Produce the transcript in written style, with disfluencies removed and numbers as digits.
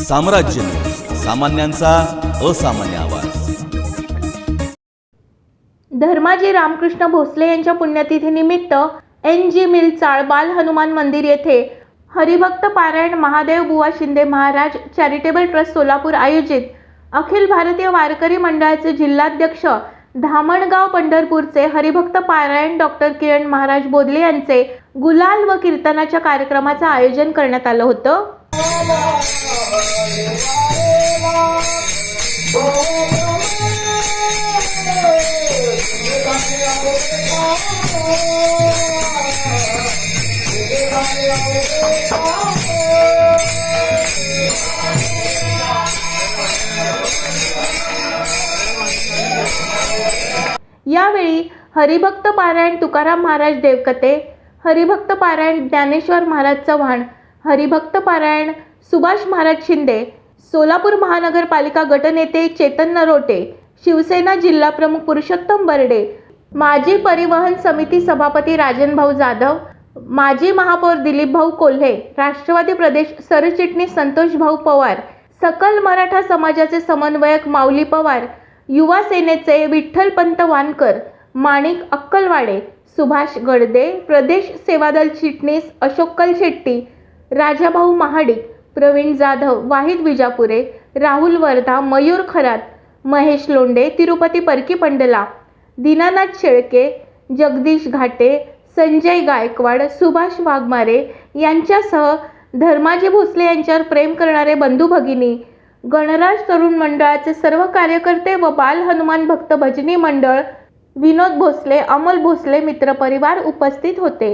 साम्राज्य न्यूज, सामान्यांचा असामान्य आवाज। धर्माजी रामकृष्ण भोसले यांच्या पुण्यतिथीनिमित्त NG मिल चाळ बाल हनुमान मंदिर येथे हरिभक्त पारायण महादेव बुवा शिंदे महाराज चॅरिटेबल ट्रस्ट सोलापूर आयोजित अखिल भारतीय वारकरी मंडळाचे जिल्हाध्यक्ष धामणगाव पंढरपूरचे हरिभक्त पारायण डॉक्टर किरण महाराज बोदले यांचे गुलाल व कीर्तनाच्या कार्यक्रमाचे आयोजन करण्यात आलं होतं। यावेळी हरिभक्त पारायण तुकाराम महाराज देवकते, हरिभक्त पारायण ज्ञानेश्वर महाराज चव्हाण, हरिभक्त पारायण सुभाष महाराज शिंदे, सोलापूर महानगरपालिका गटनेते चेतन नरोटे, शिवसेना जिल्हा प्रमुख पुरुषोत्तम बर्डे, माजी परिवहन समिती सभापती राजनभाऊ जाधव, माजी महापौर दिलीपभाऊ कोल्हे, राष्ट्रवादी प्रदेश सरचिटणीस संतोषभाऊ पवार, सकल मराठा समाजाचे समन्वयक माऊली पवार, युवा सेनेचे विठ्ठलपंत वानकर, माणिक अक्कलवाडे, सुभाष गडदे, प्रदेश सेवादल चिटणीस अशोकल शेट्टी, राजाभाऊ महाडिक, प्रवीण जाधव, वाहिद विजापुरे, राहुल वर्धा, मयूर खरात, महेश लोंढे, तिरुपती परकी पंडला, दीनानाथ शेळके, जगदीश घाटे, संजय गायकवाड, सुभाष वाघमारे यांच्यासह धर्माजी भोसले यांच्यावर प्रेम करणारे बंधू भगिनी, गणराज तरुण मंडळाचे सर्व कार्यकर्ते व बाल हनुमान भक्त भजनी मंडळ, विनोद भोसले, अमोल भोसले मित्र परिवार उपस्थित होते।